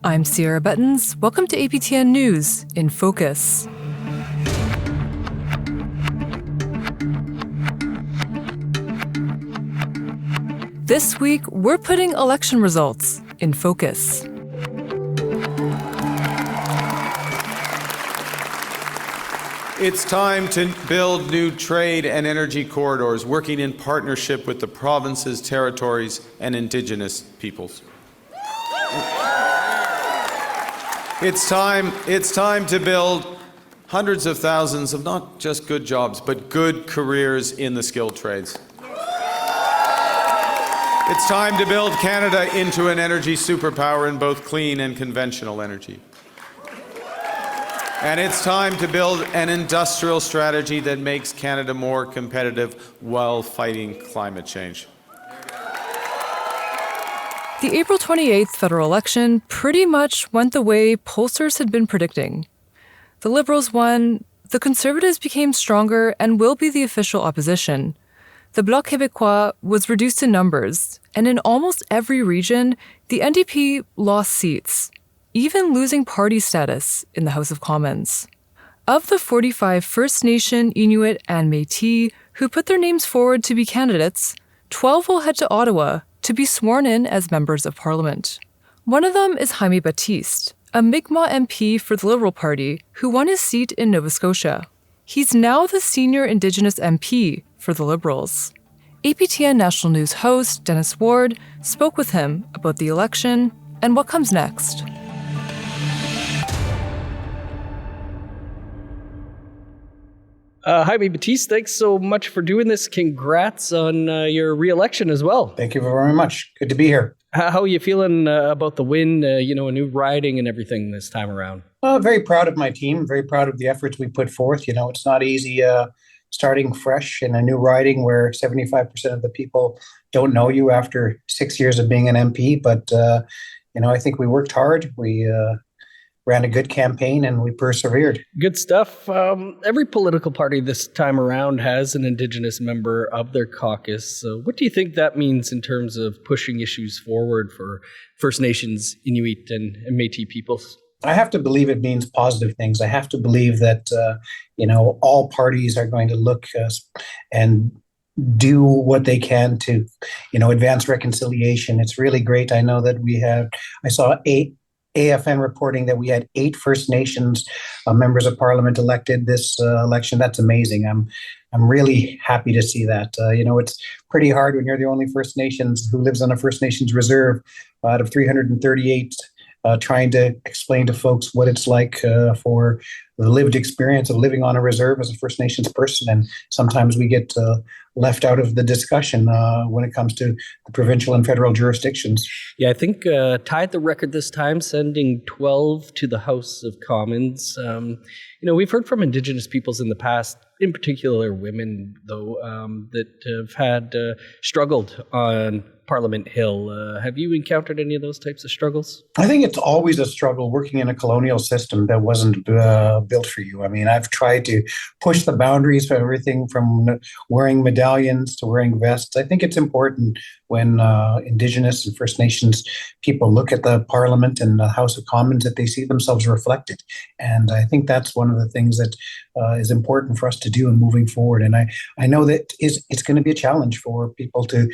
I'm Sierra Buttons. Welcome to APTN News InFocus. This week, we're putting election results in focus. It's time to build new trade and energy corridors, working in partnership with the provinces, territories, and Indigenous peoples. It's time to build hundreds of thousands of not just good jobs, but good careers in the skilled trades. It's time to build Canada into an energy superpower in both clean and conventional energy. And it's time to build an industrial strategy that makes Canada more competitive while fighting climate change. The April 28th federal election pretty much went the way pollsters had been predicting. The Liberals won, the Conservatives became stronger and will be the official opposition. The Bloc Québécois was reduced in numbers, and in almost every region, the NDP lost seats, even losing party status in the House of Commons. Of the 45 First Nation, Inuit and Métis who put their names forward to be candidates, 12 will head to Ottawa to be sworn in as members of Parliament. One of them is Jaime Battiste, a Mi'kmaq MP for the Liberal Party who won his seat in Nova Scotia. He's now the senior Indigenous MP for the Liberals. APTN National News host Dennis Ward spoke with him about the election and what comes next. Jaime Batiste, thanks so much for doing this. Congrats on your re-election as well. Thank you very much. Good to be here. How are you feeling about the win, a new riding and everything this time around? Very proud of my team, very proud of the efforts we put forth. It's not easy starting fresh in a new riding where 75% of the people don't know you after 6 years of being an MP. But, I think we worked hard. We ran a good campaign and we persevered. Good stuff. Every political party this time around has an Indigenous member of their caucus. So what do you think that means in terms of pushing issues forward for First Nations, Inuit and Métis peoples? I have to believe it means positive things. I have to believe that, all parties are going to look and do what they can to, advance reconciliation. It's really great. I know that I saw AFN reporting that we had 8 First Nations members of Parliament elected this election. That's amazing. I'm really happy to see that. It's pretty hard when you're the only First Nations who lives on a First Nations reserve out of 338, trying to explain to folks what it's like for the lived experience of living on a reserve as a First Nations person. And sometimes we get left out of the discussion when it comes to the provincial and federal jurisdictions. Yeah, I think tied the record this time, sending 12 to the House of Commons. We've heard from Indigenous peoples in the past, in particular women, though, that have had struggled on Parliament Hill. Have you encountered any of those types of struggles? I think it's always a struggle working in a colonial system that wasn't built for you. I mean, I've tried to push the boundaries for everything from wearing medallions to wearing vests. I think it's important when Indigenous and First Nations people look at the Parliament and the House of Commons that they see themselves reflected. And I think that's one of the things that is important for us to do in moving forward. And I know that it's going to be a challenge for people to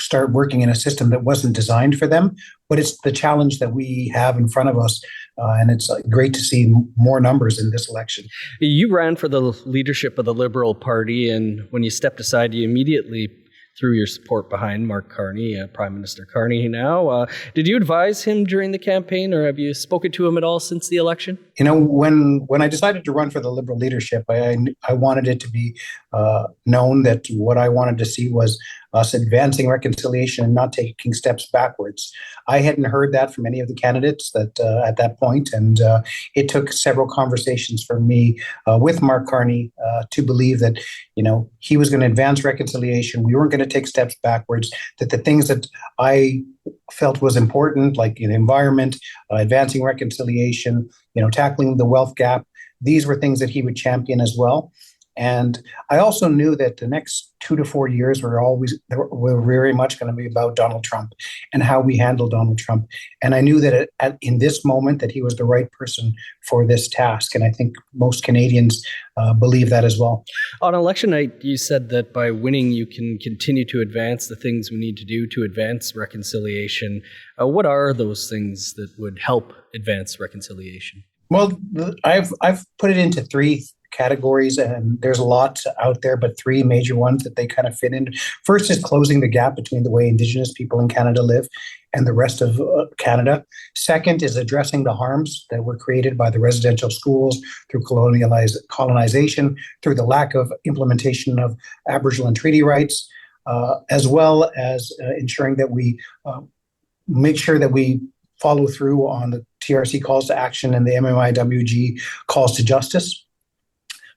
start working in a system that wasn't designed for them, but it's the challenge that we have in front of us. And it's great to see more numbers in this election. You ran for the leadership of the Liberal Party, and when you stepped aside, you immediately threw your support behind Mark Carney, Prime Minister Carney now. Did you advise him during the campaign, or have you spoken to him at all since the election? When I decided to run for the Liberal leadership, I wanted it to be known that what I wanted to see was us advancing reconciliation and not taking steps backwards. I hadn't heard that from any of the candidates at that point, and it took several conversations for me with Mark Carney to believe that he was going to advance reconciliation. We weren't going to take steps backwards. That the things that I felt was important, like the environment, advancing reconciliation, tackling the wealth gap, these were things that he would champion as well. And I also knew that the next 2 to 4 years were very much going to be about Donald Trump and how we handle Donald Trump. And I knew that in this moment that he was the right person for this task. And I think most Canadians believe that as well. On election night, you said that by winning, you can continue to advance the things we need to do to advance reconciliation. What are those things that would help advance reconciliation? Well, I've put it into three categories, and there's a lot out there, but three major ones that they kind of fit in. First is closing the gap between the way Indigenous people in Canada live and the rest of Canada. Second is addressing the harms that were created by the residential schools through colonization, through the lack of implementation of Aboriginal and treaty rights, as well as ensuring that we make sure that we follow through on the TRC calls to action and the MMIWG calls to justice.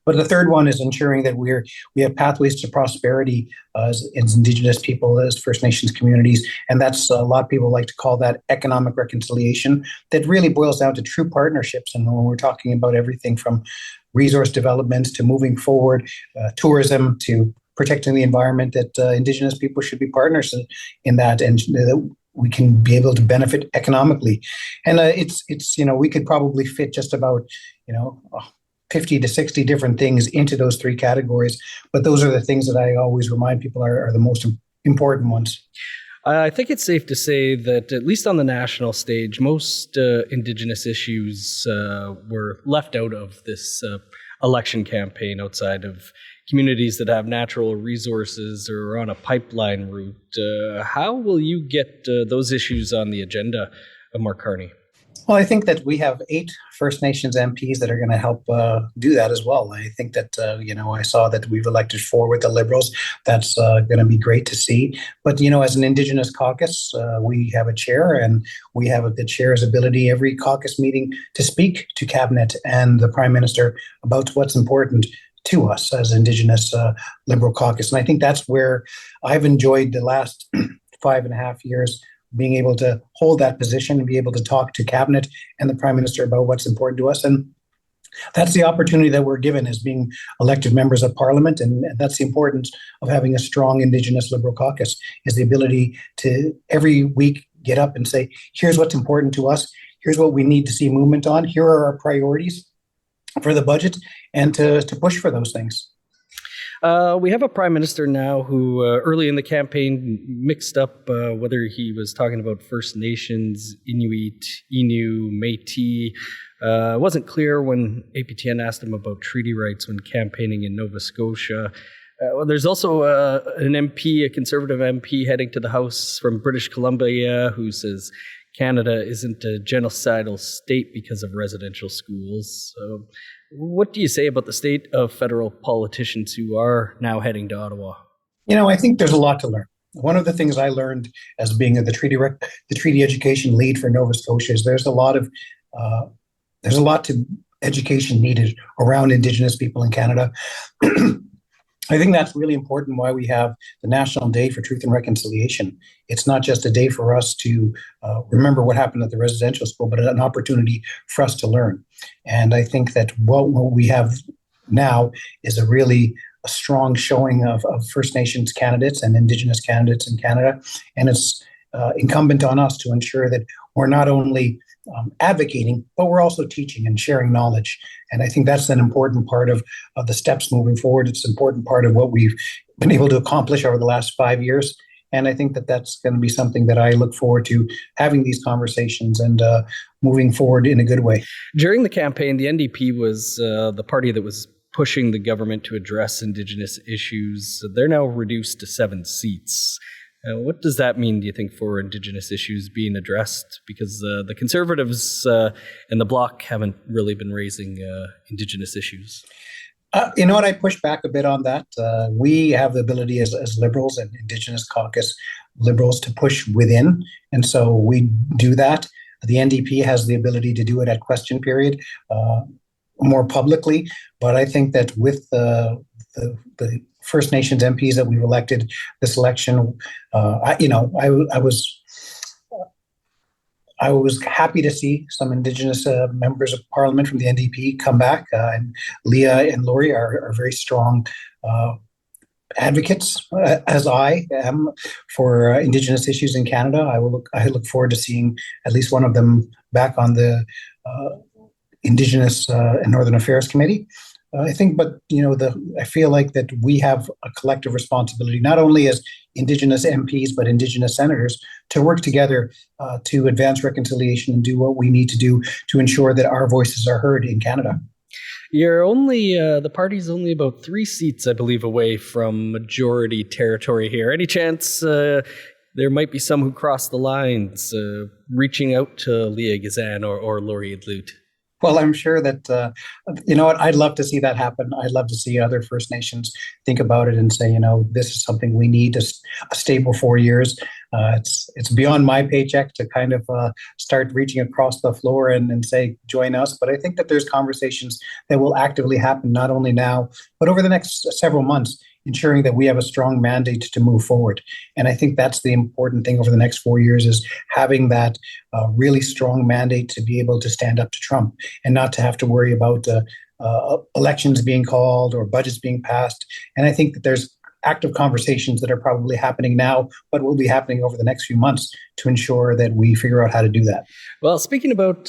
But the third one is ensuring that we have pathways to prosperity as Indigenous people, as First Nations communities, and that's a lot of people like to call that economic reconciliation. That really boils down to true partnerships, and when we're talking about everything from resource development to moving forward, tourism to protecting the environment, that Indigenous people should be partners in that, and we can be able to benefit economically. And it's we could probably fit just about 50 to 60 different things into those three categories. But those are the things that I always remind people are the most important ones. I think it's safe to say that, at least on the national stage, most Indigenous issues were left out of this election campaign outside of communities that have natural resources or on a pipeline route. How will you get those issues on the agenda, Mark Carney? Well, I think that we have 8 First Nations MPs that are going to help do that as well. I think that, I saw that we've elected 4 with the Liberals. That's going to be great to see. But, as an Indigenous caucus, we have a chair, and we have the chair's ability every caucus meeting to speak to Cabinet and the Prime Minister about what's important to us as Indigenous Liberal caucus. And I think that's where I've enjoyed the last 5.5 years, being able to hold that position and be able to talk to Cabinet and the Prime Minister about what's important to us. And that's the opportunity that we're given as being elected members of Parliament. And that's the importance of having a strong Indigenous Liberal caucus, is the ability to every week get up and say, here's what's important to us. Here's what we need to see movement on. Here are our priorities for the budget, and to push for those things. We have a prime minister now who early in the campaign mixed up whether he was talking about First Nations, Inuit, Métis. It wasn't clear when APTN asked him about treaty rights when campaigning in Nova Scotia. There's also an MP, a Conservative MP, heading to the House from British Columbia who says Canada isn't a genocidal state because of residential schools. So what do you say about the state of federal politicians who are now heading to Ottawa? I think there's a lot to learn. One of the things I learned as being the treaty education lead for Nova Scotia is there's a lot to education needed around Indigenous people in Canada. I think that's really important why we have the National Day for Truth and Reconciliation. It's not just a day for us to remember what happened at the residential school, but an opportunity for us to learn. And I think that what we have now is a really strong showing of First Nations candidates and Indigenous candidates in Canada. And it's incumbent on us to ensure that we're not only advocating, but we're also teaching and sharing knowledge. And I think that's an important part of the steps moving forward. It's an important part of what we've been able to accomplish over the last 5 years. And I think that that's going to be something that I look forward to having these conversations and moving forward in a good way. During the campaign, the NDP was the party that was pushing the government to address Indigenous issues. They're now reduced to 7 seats. What does that mean, do you think, for Indigenous issues being addressed? Because the Conservatives and the Bloc haven't really been raising Indigenous issues. You know what? I push back a bit on that. We have the ability as Liberals and Indigenous caucus Liberals to push within. And so we do that. The NDP has the ability to do it at question period more publicly. But I think that with the First Nations MPs that we've elected this election, I I was happy to see some Indigenous members of Parliament from the NDP come back, and Leah and Laurie are very strong advocates, as I am, for Indigenous issues in Canada. I look forward to seeing at least one of them back on the Indigenous and Northern Affairs Committee. I think, but I feel like that we have a collective responsibility, not only as Indigenous MPs, but Indigenous senators, to work together to advance reconciliation and do what we need to do to ensure that our voices are heard in Canada. You're only, the party's only about 3 seats, I believe, away from majority territory here. Any chance there might be some who cross the lines, reaching out to Leah Gazan or Laurie Adloot? Well, I'm sure that, I'd love to see that happen. I'd love to see other First Nations think about it and say, this is something we need, a stable 4 years. It's beyond my paycheck to kind of start reaching across the floor and say, join us. But I think that there's conversations that will actively happen, not only now, but over the next several months, ensuring that we have a strong mandate to move forward. And I think that's the important thing over the next 4 years, is having that really strong mandate to be able to stand up to Trump and not to have to worry about elections being called or budgets being passed. And I think that there's active conversations that are probably happening now, but will be happening over the next few months to ensure that we figure out how to do that. Well, speaking about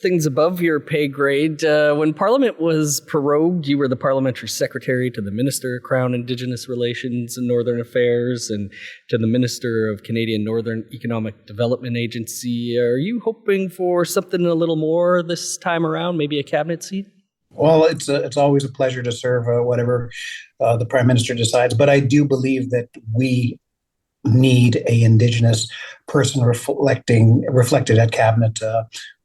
things above your pay grade, when Parliament was prorogued, you were the Parliamentary Secretary to the Minister of Crown Indigenous Relations and Northern Affairs and to the Minister of Canadian Northern Economic Development Agency. Are you hoping for something a little more this time around, maybe a cabinet seat? Well, it's always a pleasure to serve whatever the Prime Minister decides, but I do believe that we need a Indigenous person reflected at cabinet.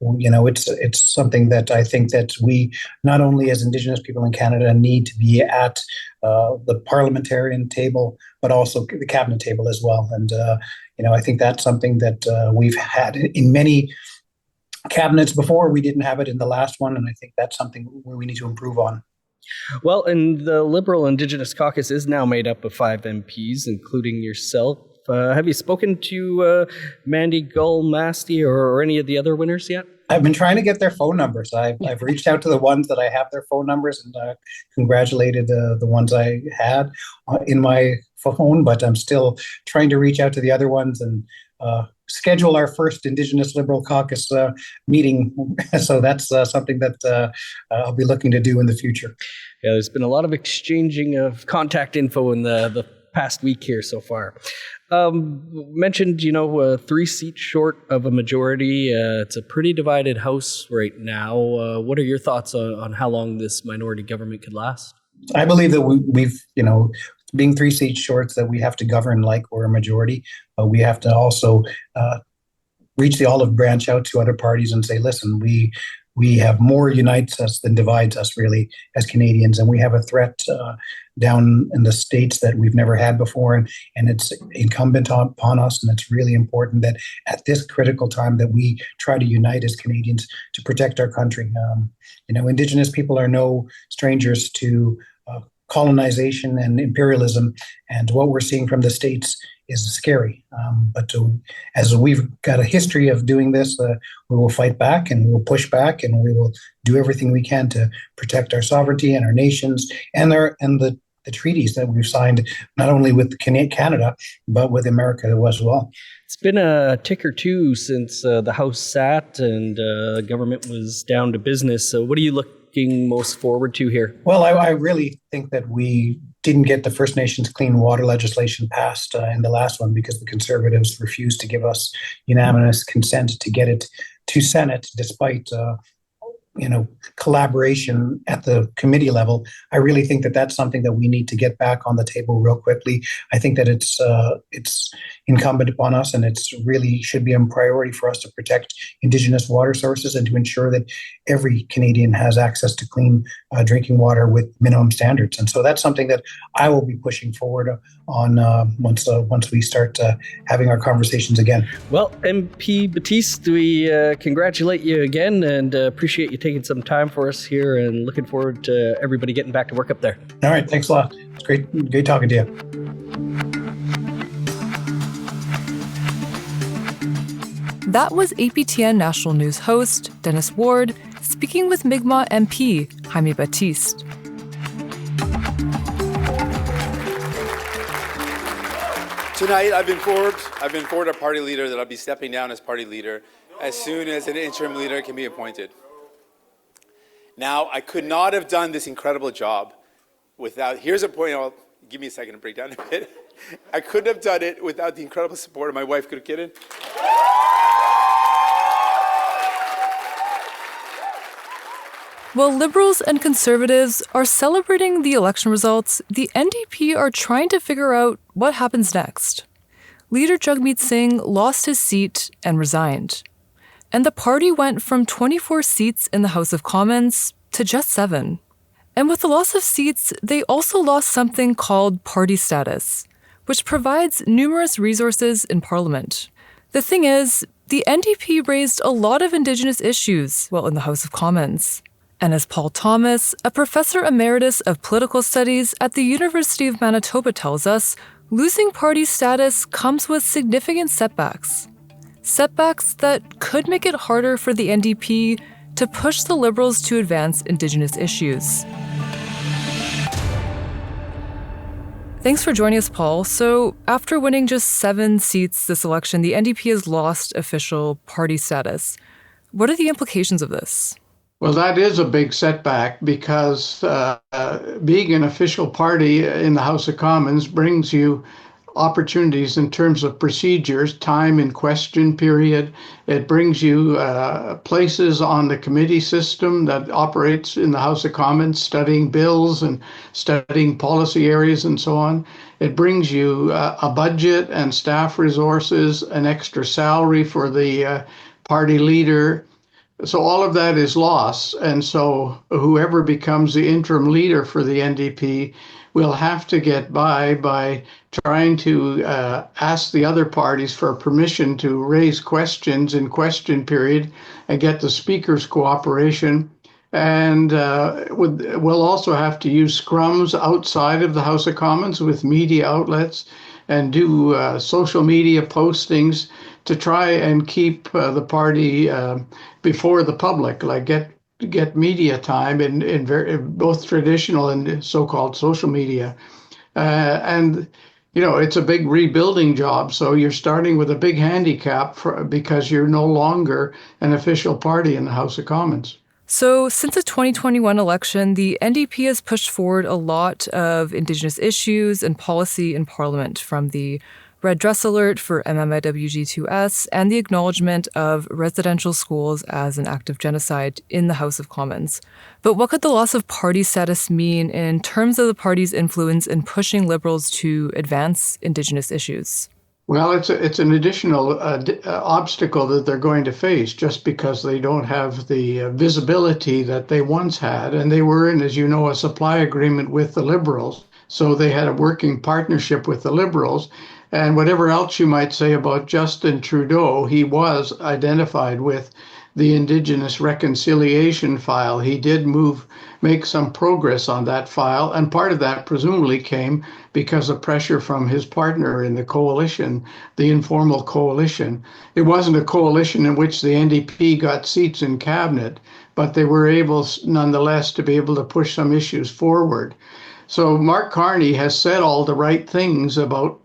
It's something that I think that we, not only as Indigenous people in Canada, need to be at the parliamentarian table, but also the cabinet table as well. And I think that's something that we've had in many cabinets before. We didn't have it in the last one, and I think that's something where we need to improve on. Well, and the Liberal Indigenous Caucus is now made up of 5 MPs, including yourself. Have you spoken to Mandy Gull-Masti or any of the other winners yet? I've been trying to get their phone numbers. I've reached out to the ones that I have their phone numbers and congratulated the ones I had in my phone, but I'm still trying to reach out to the other ones and schedule our first Indigenous Liberal Caucus meeting. So that's something that I'll be looking to do in the future. Yeah, there's been a lot of exchanging of contact info in the past week here so far. Mentioned, 3 seats short of a majority. It's a pretty divided House right now. What are your thoughts on how long this minority government could last? I believe that we've, being 3 seats short, that we have to govern like we're a majority. We have to also reach the olive branch out to other parties and say, listen, we have more unites us than divides us, really, as Canadians. And we have a threat down in the States that we've never had before. And it's incumbent upon us. And it's really important that at this critical time that we try to unite as Canadians to protect our country. Indigenous people are no strangers to colonization and imperialism. And what we're seeing from the States is scary. As we've got a history of doing this, we will fight back and we will push back and we will do everything we can to protect our sovereignty and our nations and the treaties that we've signed, not only with Canada, but with America as well. It's been a tick or two since the House sat and the government was down to business. So what are you looking most forward to here? Well, I really think that we didn't get the First Nations clean water legislation passed in the last one because the Conservatives refused to give us unanimous consent to get it to Senate, despite collaboration at the committee level. I really think that that's something that we need to get back on the table real quickly. I think that it's incumbent upon us, and it's really should be a priority for us to protect Indigenous water sources and to ensure that every Canadian has access to clean drinking water with minimum standards. And so that's something that I will be pushing forward on once we start having our conversations again. Well, MP Batiste, we congratulate you again and appreciate you taking some time for us here, and looking forward to everybody getting back to work up there. All right, thanks a lot. It's great talking to you. That was APTN National News host Dennis Ward speaking with Mi'kmaq MP Jaime Battiste. Tonight, I've been informed our party leader that I'll be stepping down as party leader as soon as an interim leader can be appointed. Now, I could not have done this incredible job without, here's a point, give me a second to break down a bit. I couldn't have done it without the incredible support of my wife, Kurkinen. While Liberals and Conservatives are celebrating the election results, the NDP are trying to figure out what happens next. Leader Jagmeet Singh lost his seat and resigned. And the party went from 24 seats in the House of Commons to just 7. And with the loss of seats, they also lost something called party status, which provides numerous resources in Parliament. The thing is, the NDP raised a lot of Indigenous issues while in the House of Commons. And as Paul Thomas, a professor emeritus of political studies at the University of Manitoba tells us, losing party status comes with significant setbacks. Setbacks that could make it harder for the NDP to push the Liberals to advance Indigenous issues. Thanks for joining us, Paul. So, after winning just 7 seats this election, the NDP has lost official party status. What are the implications of this? Well, that is a big setback because being an official party in the House of Commons brings you opportunities in terms of procedures, time in question period. It brings you places on the committee system that operates in the House of Commons, studying bills and studying policy areas and so on. It brings you a budget and staff resources, an extra salary for the party leader. So all of that is lost. And so whoever becomes the interim leader for the NDP will have to get by trying to ask the other parties for permission to raise questions in question period and get the speaker's cooperation. And we'll also have to use scrums outside of the House of Commons with media outlets and do social media postings to try and keep the party before the public, like get media time in both traditional and so-called social media. And, you know, it's a big rebuilding job. So you're starting with a big handicap because you're no longer an official party in the House of Commons. So since the 2021 election, the NDP has pushed forward a lot of Indigenous issues and policy in Parliament, from the red dress alert for MMIWG2S and the acknowledgement of residential schools as an act of genocide in the House of Commons. But what could the loss of party status mean in terms of the party's influence in pushing Liberals to advance Indigenous issues? Well, it's an additional obstacle that they're going to face just because they don't have the visibility that they once had. And they were in, as you know, a supply agreement with the Liberals. So they had a working partnership with the Liberals. And whatever else you might say about Justin Trudeau, he was identified with the Indigenous reconciliation file. He did make some progress on that file, and part of that presumably came because of pressure from his partner in the coalition, the informal coalition. It wasn't a coalition in which the NDP got seats in cabinet, but they were able nonetheless to be able to push some issues forward. So Mark Carney has said all the right things about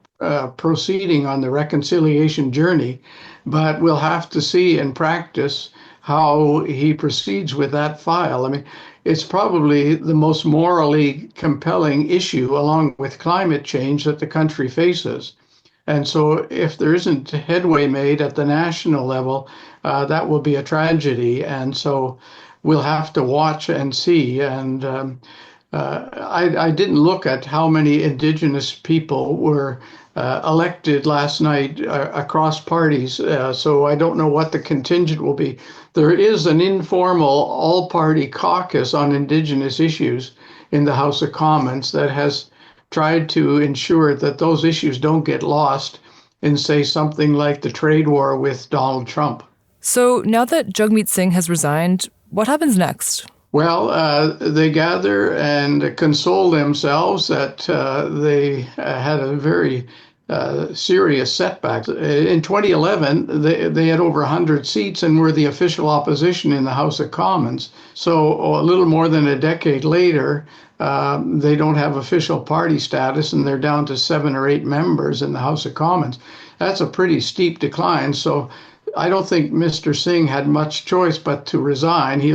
proceeding on the reconciliation journey, but we'll have to see in practice how he proceeds with that file. I mean, it's probably the most morally compelling issue, along with climate change, that the country faces. And so if there isn't headway made at the national level, that will be a tragedy. And so we'll have to watch and see. And I didn't look at how many Indigenous people were elected last night across parties, so I don't know what the contingent will be. There is an informal all-party caucus on Indigenous issues in the House of Commons that has tried to ensure that those issues don't get lost in, say, something like the trade war with Donald Trump. So now that Jagmeet Singh has resigned, what happens next? Well, they gather and console themselves that they had a very serious setbacks. In 2011, they had over 100 seats and were the official opposition in the House of Commons. So a little more than a decade later, they don't have official party status, and they're down to 7 or 8 members in the House of Commons. That's a pretty steep decline. So I don't think Mr. Singh had much choice but to resign. He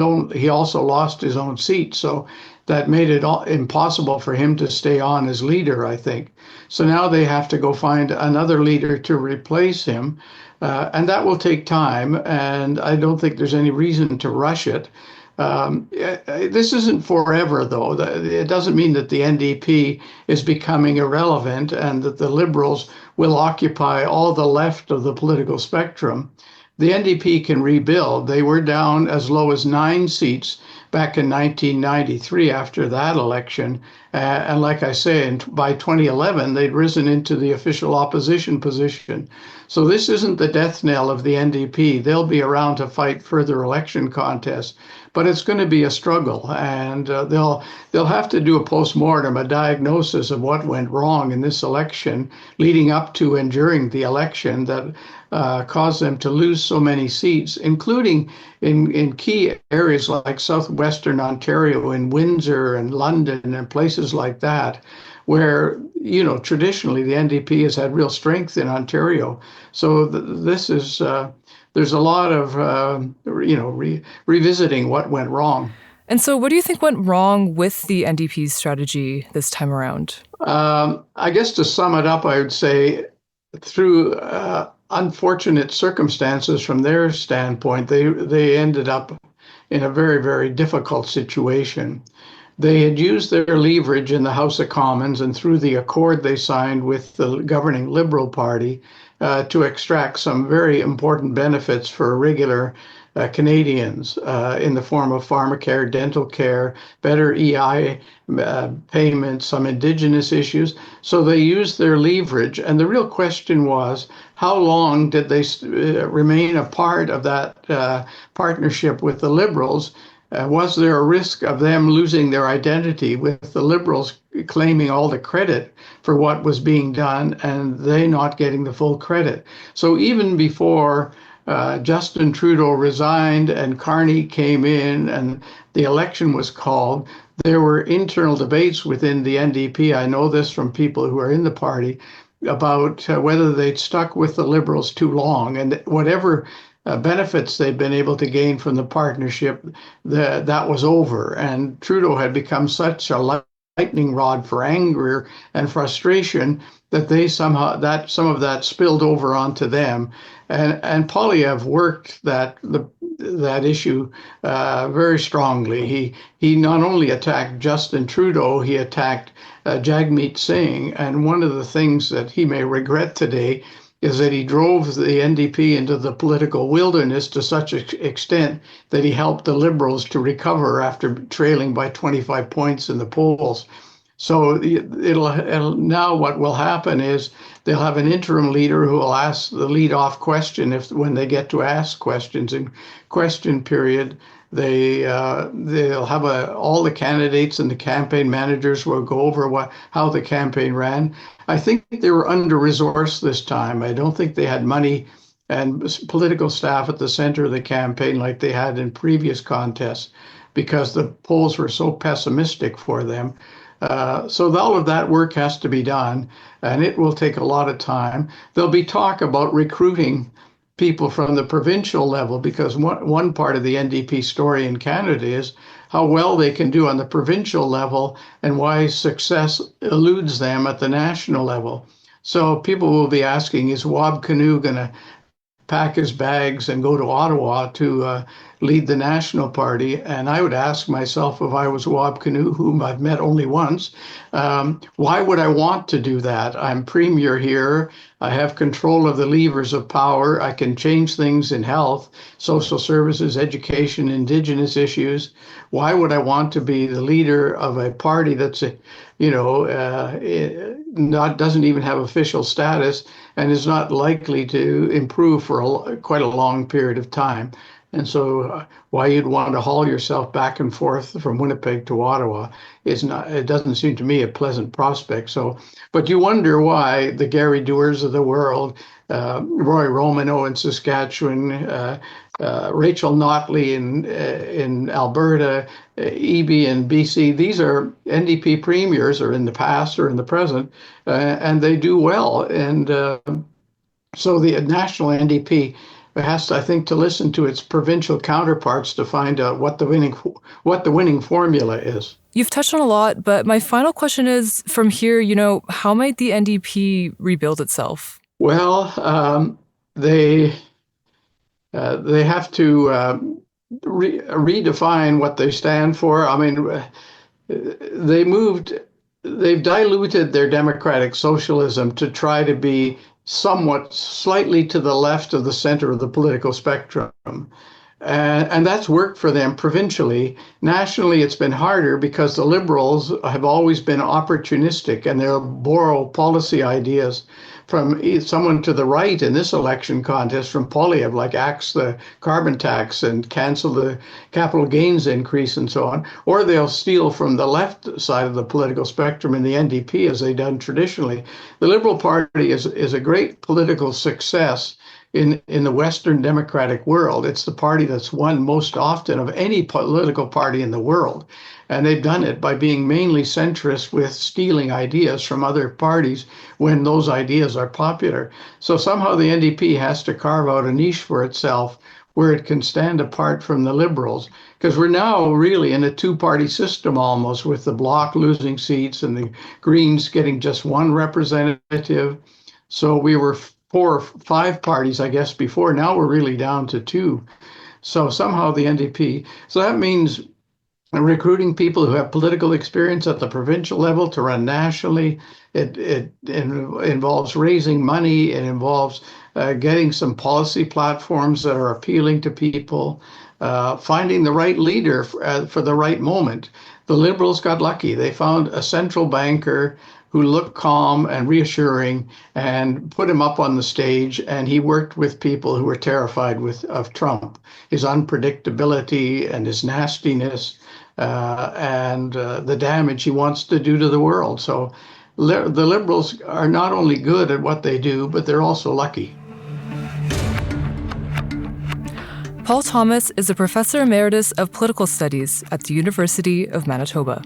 also lost his own seat, so that made it impossible for him to stay on as leader, I think. So now they have to go find another leader to replace him, and that will take time, and I don't think there's any reason to rush it. This isn't forever, though. It doesn't mean that the NDP is becoming irrelevant and that the Liberals will occupy all the left of the political spectrum. The NDP can rebuild. They were down as low as 9 seats back in 1993 after that election. And like I say, by 2011, they'd risen into the official opposition position. So this isn't the death knell of the NDP. They'll be around to fight further election contests, but it's going to be a struggle, and they'll have to do a postmortem, a diagnosis of what went wrong in this election leading up to and during the election that caused them to lose so many seats, including in key areas like southwestern Ontario, in Windsor and London and places like that, where, traditionally the NDP has had real strength in Ontario. So this is, there's a lot of, revisiting what went wrong. And so what do you think went wrong with the NDP's strategy this time around? I guess to sum it up, I would say through unfortunate circumstances from their standpoint, they ended up in a very, very difficult situation. They had used their leverage in the House of Commons and through the accord they signed with the governing Liberal Party to extract some very important benefits for regular Canadians in the form of pharmacare, dental care, better EI payments, some Indigenous issues. So they used their leverage. And the real question was, how long did they remain a part of that partnership with the Liberals? Was there a risk of them losing their identity, with the Liberals claiming all the credit for what was being done and they not getting the full credit? So even before Justin Trudeau resigned and Carney came in and the election was called, there were internal debates within the NDP. I know this from people who are in the party about whether they'd stuck with the Liberals too long, and whatever benefits they'd been able to gain from the partnership, that was over. And Trudeau had become such a lightning rod for anger and frustration that some of that spilled over onto them. And Poilievre worked that issue very strongly. He not only attacked Justin Trudeau, he attacked Jagmeet Singh. And one of the things that he may regret today is that he drove the NDP into the political wilderness to such an extent that he helped the Liberals to recover after trailing by 25 points in the polls. So it'll now what will happen is they'll have an interim leader who will ask the lead-off question when they get to ask questions. In question period, they'll have all the candidates and the campaign managers will go over how the campaign ran. I think they were under-resourced this time. I don't think they had money and political staff at the center of the campaign like they had in previous contests, because the polls were so pessimistic for them. So all of that work has to be done, and it will take a lot of time. There'll be talk about recruiting people from the provincial level, because one part of the NDP story in Canada is how well they can do on the provincial level and why success eludes them at the national level. So people will be asking, is Wab Kinew going to pack his bags and go to Ottawa to lead the National Party? And I would ask myself, if I was Wab Kinew, whom I've met only once, why would I want to do that? I'm premier here. I have control of the levers of power. I can change things in health, social services, education, Indigenous issues. Why would I want to be the leader of a party that's, doesn't even have official status and is not likely to improve for quite a long period of time? And so why you'd want to haul yourself back and forth from Winnipeg to Ottawa it doesn't seem to me a pleasant prospect. So, but you wonder why the Gary Dewars of the world, Roy Romano in Saskatchewan, Rachel Notley in Alberta, Eby in BC. These are NDP premiers, or in the past or in the present, and they do well. And so the national NDP has to, I think, to listen to its provincial counterparts to find out what the winning formula is. You've touched on a lot, but my final question is, from here, how might the NDP rebuild itself? Well, they have to redefine what they stand for. I mean, they've diluted their democratic socialism to try to be somewhat slightly to the left of the center of the political spectrum. And that's worked for them provincially. Nationally, it's been harder because the Liberals have always been opportunistic, and they'll borrow policy ideas from someone to the right in this election contest, from Poilievre, like axe the carbon tax and cancel the capital gains increase and so on. Or they'll steal from the left side of the political spectrum in the NDP, as they've done traditionally. The Liberal Party is a great political success in the Western democratic world. It's the party that's won most often of any political party in the world. And they've done it by being mainly centrist, with stealing ideas from other parties when those ideas are popular. So somehow the NDP has to carve out a niche for itself where it can stand apart from the Liberals, because we're now really in a two-party system almost, with the Bloc losing seats and the Greens getting just one representative. So we were 4 or 5 parties, I guess, before. Now we're really down to 2. So somehow the NDP, so that means recruiting people who have political experience at the provincial level to run nationally. It involves raising money. It involves getting some policy platforms that are appealing to people, finding the right leader for the right moment. The Liberals got lucky. They found a central banker who looked calm and reassuring, and put him up on the stage, and he worked with people who were terrified of Trump, his unpredictability and his nastiness, and the damage he wants to do to the world. So the Liberals are not only good at what they do, but they're also lucky. Paul Thomas is a professor emeritus of political studies at the University of Manitoba.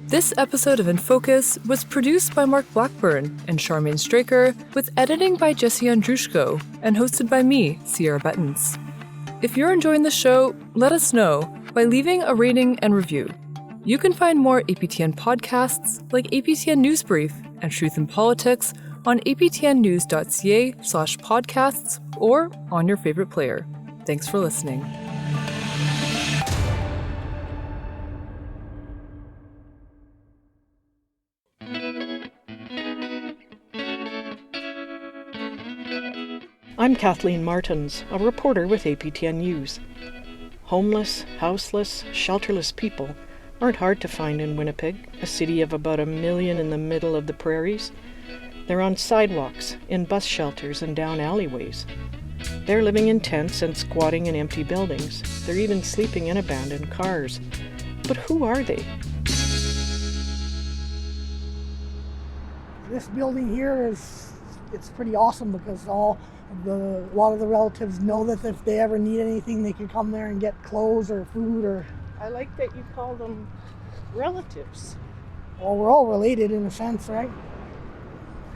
This episode of In Focus was produced by Mark Blackburn and Charmaine Straker, with editing by Jesse Andrushko, and hosted by me, Sierra Bettens. If you're enjoying the show, let us know by leaving a rating and review. You can find more APTN podcasts like APTN News Brief and Truth in Politics on aptnnews.ca/podcasts or on your favorite player. Thanks for listening. I'm Kathleen Martins, a reporter with APTN News. Homeless, houseless, shelterless people aren't hard to find in Winnipeg, a city of about 1 million in the middle of the prairies. They're on sidewalks, in bus shelters, and down alleyways. They're living in tents and squatting in empty buildings. They're even sleeping in abandoned cars. But who are they? This building here it's pretty awesome, because a lot of the relatives know that if they ever need anything, they can come there and get clothes or food. Or I like that you call them relatives. Well, we're all related in a sense, right?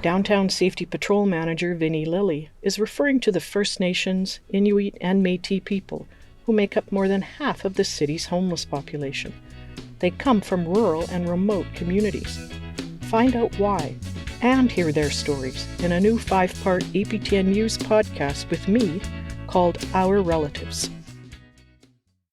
Downtown Safety Patrol Manager Vinnie Lilly is referring to the First Nations, Inuit and Métis people who make up more than half of the city's homeless population. They come from rural and remote communities. Find out why and hear their stories in a new 5-part APTN News podcast with me called Our Relatives.